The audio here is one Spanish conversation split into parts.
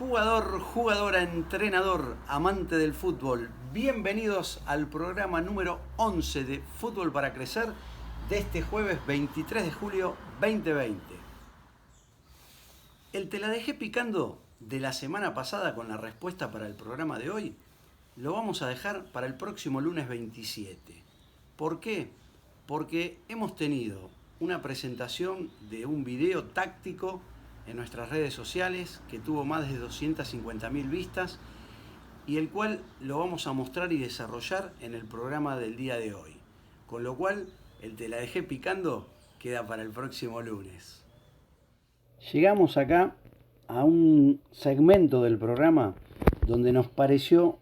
Jugador, jugadora, entrenador, amante del fútbol, bienvenidos al programa número 11 de Fútbol para Crecer de este jueves 23 de julio 2020. El te la dejé picando de la semana pasada con la respuesta para el programa de hoy, lo vamos a dejar para el próximo lunes 27. ¿Por qué? Porque hemos tenido una presentación de un video táctico en nuestras redes sociales que tuvo más de 250.000 vistas y el cual lo vamos a mostrar y desarrollar en el programa del día de hoy. Con lo cual, el te la dejé picando queda para el próximo lunes. Llegamos acá a un segmento del programa donde nos pareció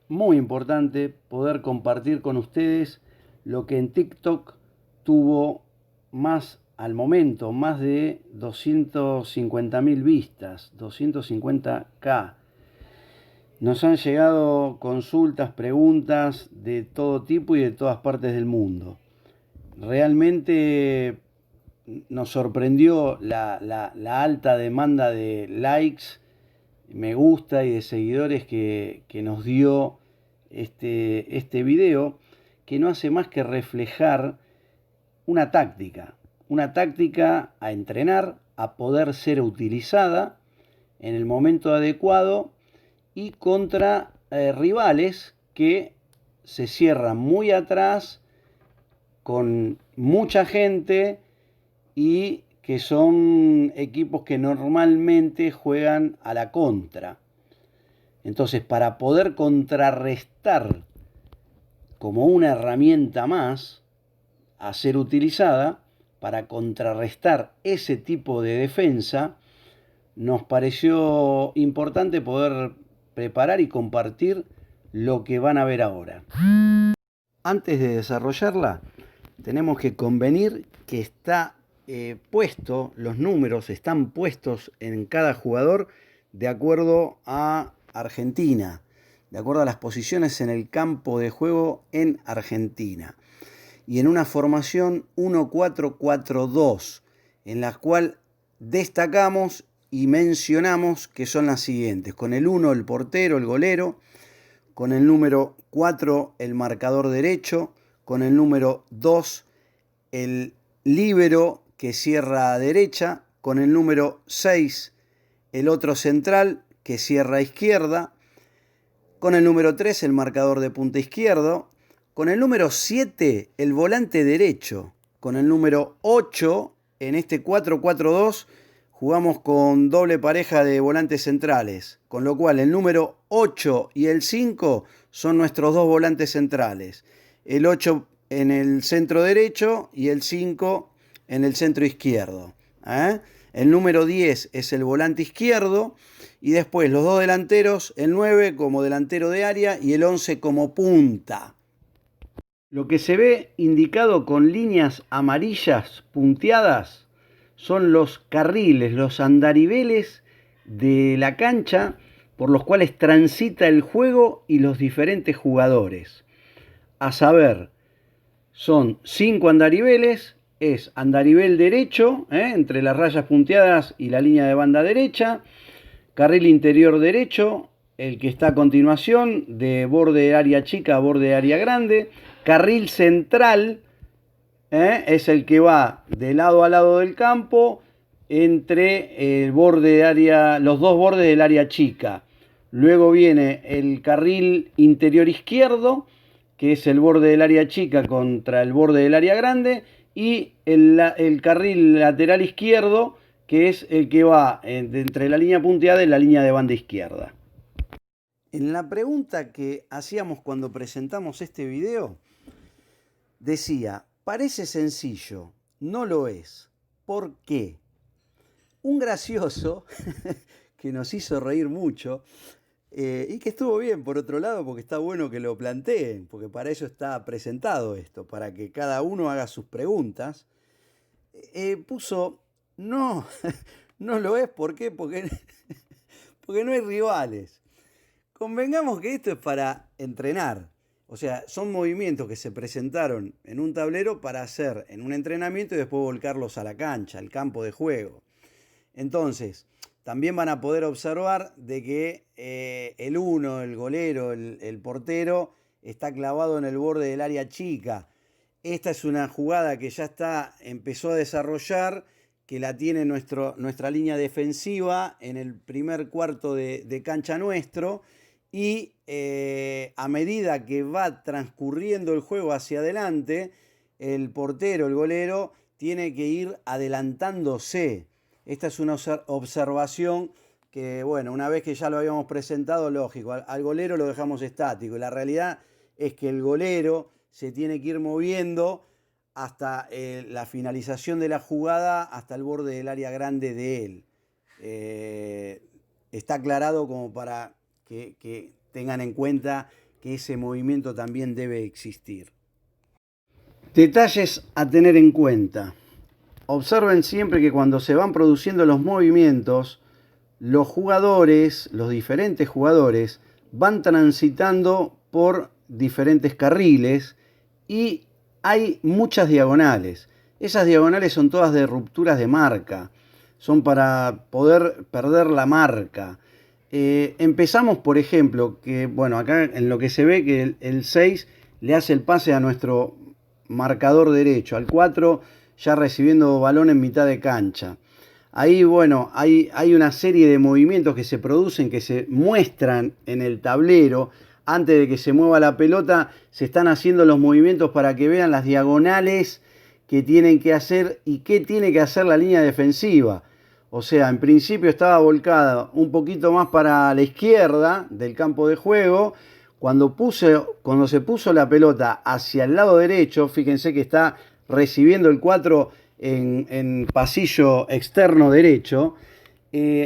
muy importante poder compartir con ustedes lo que en TikTok tuvo más al momento, más de 250.000 vistas, 250.000. Nos han llegado consultas, preguntas de todo tipo y de todas partes del mundo. Realmente nos sorprendió la alta demanda de likes, me gusta y de seguidores que nos dio este video, que no hace más que reflejar una táctica a entrenar, a poder ser utilizada en el momento adecuado y contra rivales que se cierran muy atrás, con mucha gente y que son equipos que normalmente juegan a la contra. Entonces, para poder contrarrestar como una herramienta más a ser utilizada, para contrarrestar ese tipo de defensa, nos pareció importante poder preparar y compartir lo que van a ver ahora. Antes de desarrollarla, tenemos que convenir que está puesto, los números están puestos en cada jugador de acuerdo a Argentina, de acuerdo a las posiciones en el campo de juego en Argentina. Y en una formación 1-4-4-2, en la cual destacamos y mencionamos que son las siguientes: con el 1 el portero, el golero, con el número 4 el marcador derecho, con el número 2 el líbero que cierra a derecha, con el número 6 el otro central que cierra a izquierda, con el número 3 el marcador de punta izquierdo, con el número 7 el volante derecho, con el número 8 en este 4-4-2 jugamos con doble pareja de volantes centrales, con lo cual el número 8 y el 5 son nuestros dos volantes centrales. El 8 en el centro derecho y el 5 en el centro izquierdo. El número 10 es el volante izquierdo y después los dos delanteros, el 9 como delantero de área y el 11 como punta. Lo que se ve indicado con líneas amarillas punteadas son los carriles, los andariveles de la cancha por los cuales transita el juego y los diferentes jugadores. A saber, son 5 andariveles, es andarivel derecho, entre las rayas punteadas y la línea de banda derecha, carril interior derecho, el que está a continuación, de borde de área chica a borde de área grande, carril central, es el que va de lado a lado del campo entre el borde de área, los dos bordes del área chica. Luego viene el carril interior izquierdo, que es el borde del área chica contra el borde del área grande, y el carril lateral izquierdo, que es el que va entre la línea punteada y la línea de banda izquierda. En la pregunta que hacíamos cuando presentamos este video, decía: parece sencillo, no lo es. ¿Por qué? Un gracioso que nos hizo reír mucho y que estuvo bien por otro lado, porque está bueno que lo planteen, porque para eso está presentado esto, para que cada uno haga sus preguntas. Puso: no, no lo es. ¿Por qué? Porque no hay rivales. Convengamos que esto es para entrenar. O sea, son movimientos que se presentaron en un tablero para hacer en un entrenamiento y después volcarlos a la cancha, al campo de juego. Entonces, también van a poder observar de que el 1, el golero, el portero, está clavado en el borde del área chica. Esta es una jugada que ya empezó a desarrollar, que la tiene nuestra línea defensiva en el primer cuarto de cancha nuestro. Y a medida que va transcurriendo el juego hacia adelante, el portero, el golero, tiene que ir adelantándose. Esta es una observación que, bueno, una vez que ya lo habíamos presentado, lógico, al golero lo dejamos estático. La realidad es que el golero se tiene que ir moviendo hasta la finalización de la jugada, hasta el borde del área grande de él. Está aclarado como para que tengan en cuenta que ese movimiento también debe existir. Detalles a tener en cuenta. Observen siempre que cuando se van produciendo los movimientos, los jugadores, los diferentes jugadores, van transitando por diferentes carriles y hay muchas diagonales. Esas diagonales son todas de rupturas de marca, son para poder perder la marca. Empezamos, por ejemplo, que bueno, acá en lo que se ve que el 6 le hace el pase a nuestro marcador derecho, al 4 ya recibiendo balón en mitad de cancha. Ahí, bueno, hay una serie de movimientos que se producen, que se muestran en el tablero. Antes de que se mueva la pelota, se están haciendo los movimientos para que vean las diagonales que tienen que hacer y qué tiene que hacer la línea defensiva. O sea, en principio estaba volcada un poquito más para la izquierda del campo de juego. Cuando se puso la pelota hacia el lado derecho, fíjense que está recibiendo el 4 en pasillo externo derecho,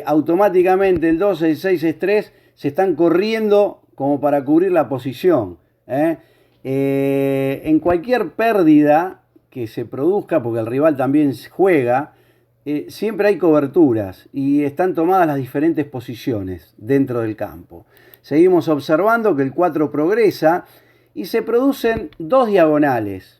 automáticamente el 2, el 6, el 3 se están corriendo como para cubrir la posición. En cualquier pérdida que se produzca, porque el rival también juega, siempre hay coberturas y están tomadas las diferentes posiciones dentro del campo. Seguimos observando que el 4 progresa y se producen dos diagonales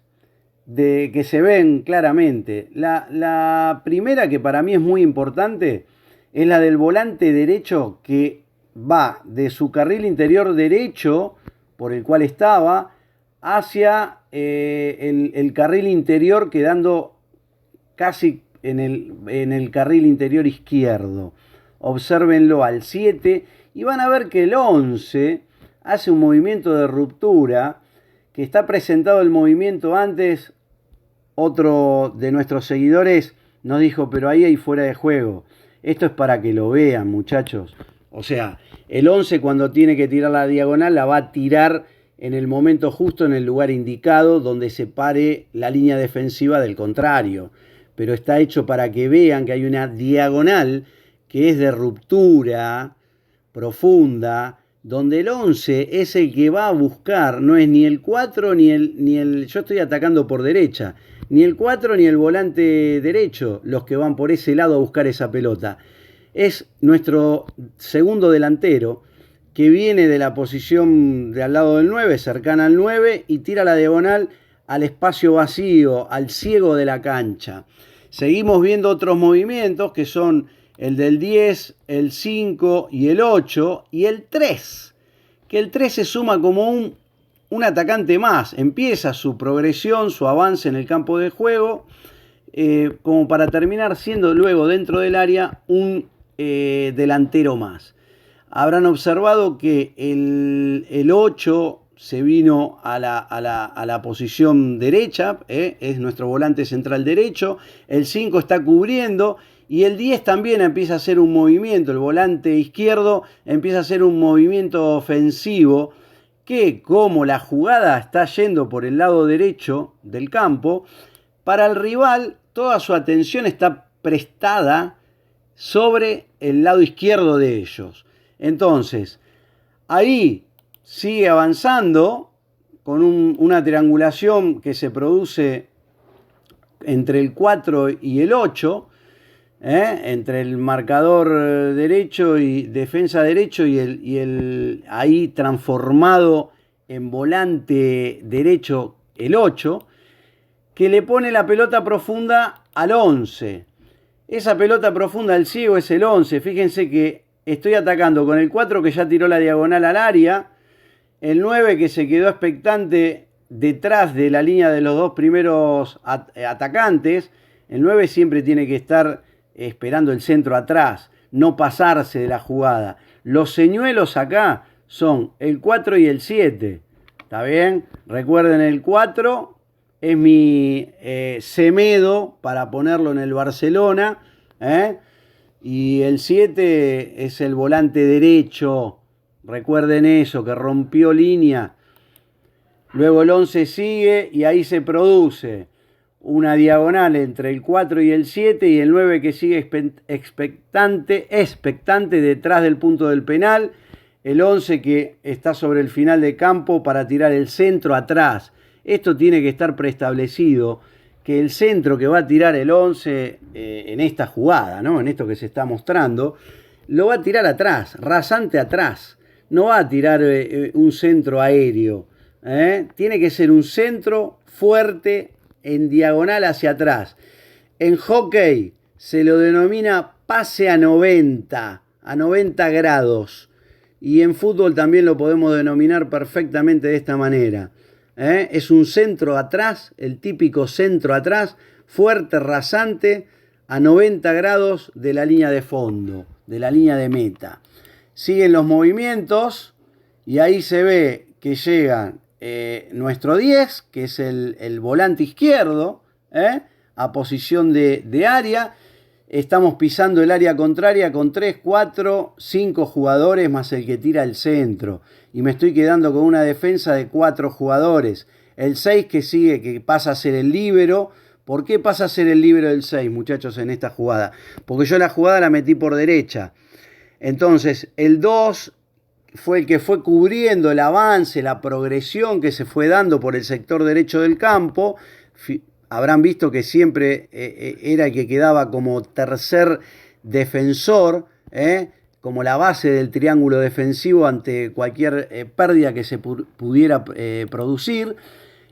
que se ven claramente. La primera, que para mí es muy importante, es la del volante derecho, que va de su carril interior derecho, por el cual estaba, hacia el carril interior, quedando casi en el carril interior izquierdo. Obsérvenlo al 7 y van a ver que el 11 hace un movimiento de ruptura, que está presentado el movimiento antes. Otro de nuestros seguidores nos dijo, pero ahí hay fuera de juego. Esto es para que lo vean, muchachos. O sea, el 11 cuando tiene que tirar la diagonal, la va a tirar en el momento justo, en el lugar indicado, donde se pare la línea defensiva del contrario. Pero está hecho para que vean que hay una diagonal que es de ruptura profunda, donde el 11 es el que va a buscar, no es ni el 4 ni el yo estoy atacando por derecha, ni el 4 ni el volante derecho los que van por ese lado a buscar esa pelota. Es nuestro segundo delantero, que viene de la posición de al lado del 9, cercana al 9, y tira la diagonal al espacio vacío, al ciego de la cancha. Seguimos viendo otros movimientos que son el del 10, el 5 y el 8 y el 3, que el 3 se suma como un atacante más, empieza su progresión, su avance en el campo de juego, como para terminar siendo luego dentro del área un delantero más. Habrán observado que el 8 se vino a la posición derecha, es nuestro volante central derecho, el 5 está cubriendo y el 10 también empieza a hacer un movimiento, el volante izquierdo empieza a hacer un movimiento ofensivo que, como la jugada está yendo por el lado derecho del campo, para el rival toda su atención está prestada sobre el lado izquierdo de ellos. Entonces, ahí sigue avanzando con una triangulación que se produce entre el 4 y el 8, entre el marcador derecho y defensa derecho y el ahí transformado en volante derecho el 8, que le pone la pelota profunda al 11. Esa pelota profunda del ciego es el 11. Fíjense que estoy atacando con el 4 que ya tiró la diagonal al área, el 9 que se quedó expectante detrás de la línea de los dos primeros atacantes. El 9 siempre tiene que estar esperando el centro atrás, no pasarse de la jugada. Los señuelos acá son el 4 y el 7. ¿Está bien? Recuerden, el 4 es mi Semedo para ponerlo en el Barcelona. Y el 7 es el volante derecho. Recuerden eso, que rompió línea. Luego el 11 sigue y ahí se produce una diagonal entre el 4 y el 7 y el 9 que sigue expectante detrás del punto del penal. El 11 que está sobre el final de campo para tirar el centro atrás. Esto tiene que estar preestablecido, que el centro que va a tirar el 11 en esta jugada, ¿no? En esto que se está mostrando, lo va a tirar atrás, rasante atrás. No va a tirar un centro aéreo. Tiene que ser un centro fuerte en diagonal hacia atrás. En hockey se lo denomina pase a 90 grados. Y en fútbol también lo podemos denominar perfectamente de esta manera. Es un centro atrás, el típico centro atrás, fuerte, rasante, a 90 grados de la línea de fondo, de la línea de meta. Siguen los movimientos y ahí se ve que llega nuestro 10, que es el volante izquierdo, a posición de área. Estamos pisando el área contraria con 3, 4, 5 jugadores más el que tira el centro. Y me estoy quedando con una defensa de 4 jugadores. El 6 que sigue, que pasa a ser el líbero. ¿Por qué pasa a ser el líbero del 6, muchachos, en esta jugada? Porque yo la jugada la metí por derecha. Entonces, el 2 fue el que fue cubriendo el avance, la progresión que se fue dando por el sector derecho del campo. Habrán visto que siempre era el que quedaba como tercer defensor, como la base del triángulo defensivo ante cualquier pérdida que se pudiera producir.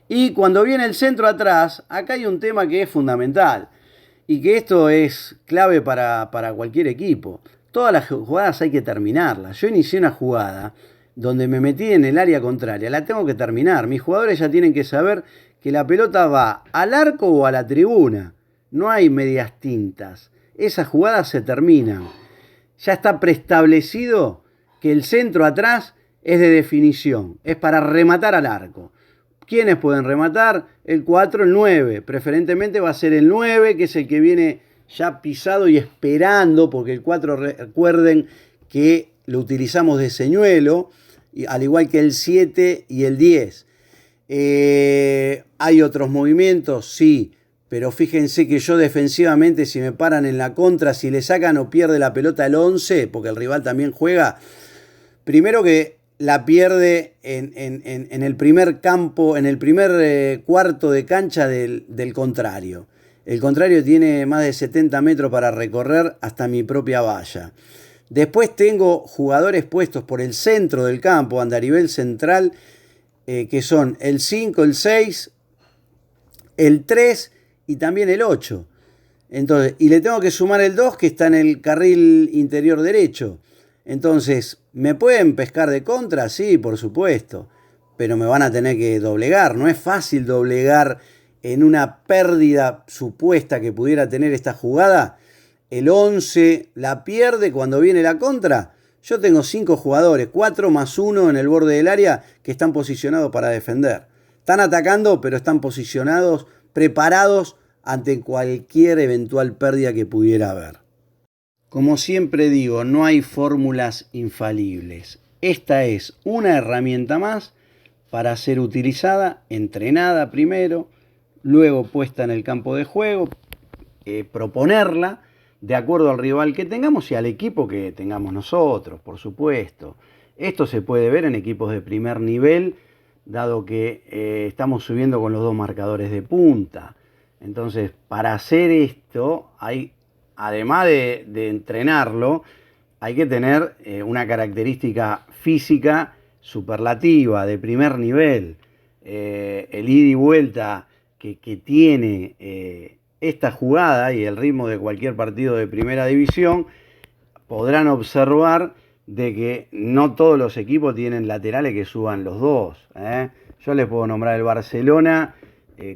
Y cuando viene el centro atrás, acá hay un tema que es fundamental y que esto es clave para cualquier equipo. Todas las jugadas hay que terminarlas. Yo inicié una jugada donde me metí en el área contraria, la tengo que terminar. Mis jugadores ya tienen que saber que la pelota va al arco o a la tribuna. No hay medias tintas. Esas jugadas se terminan. Ya está preestablecido que el centro atrás es de definición. Es para rematar al arco. ¿Quiénes pueden rematar? El 4, el 9. Preferentemente va a ser el 9, que es el que viene ya pisado y esperando, porque el 4, recuerden que lo utilizamos de señuelo, al igual que el 7 y el 10. ¿Hay otros movimientos? Sí, pero fíjense que yo defensivamente, si me paran en la contra, si le sacan o pierde la pelota el 11, porque el rival también juega, primero que la pierde en el primer campo, en el primer cuarto de cancha del contrario. El contrario tiene más de 70 metros para recorrer hasta mi propia valla. Después tengo jugadores puestos por el centro del campo, andarivel central, que son el 5, el 6, el 3 y también el 8. Entonces, y le tengo que sumar el 2 que está en el carril interior derecho. Entonces, ¿me pueden pescar de contra? Sí, por supuesto. Pero me van a tener que doblegar. No es fácil doblegar en una pérdida supuesta que pudiera tener esta jugada. El 11 la pierde cuando viene la contra. Yo tengo 5 jugadores, 4 más 1 en el borde del área que están posicionados para defender. Están atacando, pero están posicionados, preparados ante cualquier eventual pérdida que pudiera haber. Como siempre digo, no hay fórmulas infalibles. Esta es una herramienta más para ser utilizada, entrenada primero, luego puesta en el campo de juego, proponerla de acuerdo al rival que tengamos y al equipo que tengamos nosotros, por supuesto. Esto se puede ver en equipos de primer nivel, dado que estamos subiendo con los 2 marcadores de punta. Entonces, para hacer esto, además de entrenarlo, hay que tener una característica física superlativa, de primer nivel. El ida y vuelta que tiene esta jugada y el ritmo de cualquier partido de primera división, podrán observar de que no todos los equipos tienen laterales que suban los dos. Yo les puedo nombrar el Barcelona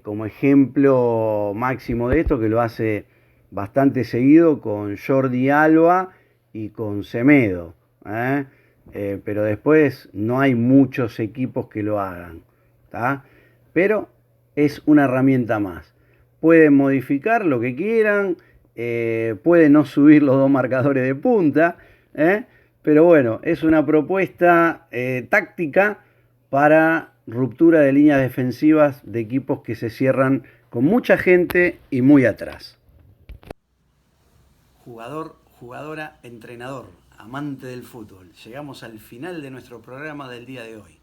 como ejemplo máximo de esto, que lo hace bastante seguido con Jordi Alba y con Semedo. Pero después no hay muchos equipos que lo hagan. ¿Tá? Pero es una herramienta más. Pueden modificar lo que quieran, pueden no subir los dos marcadores de punta, pero bueno, es una propuesta táctica para ruptura de líneas defensivas de equipos que se cierran con mucha gente y muy atrás. Jugador, jugadora, entrenador, amante del fútbol. Llegamos al final de nuestro programa del día de hoy.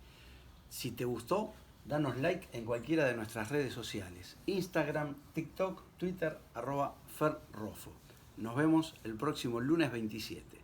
Si te gustó, danos like en cualquiera de nuestras redes sociales. Instagram, TikTok, Twitter, @ferrofo. Nos vemos el próximo lunes 27.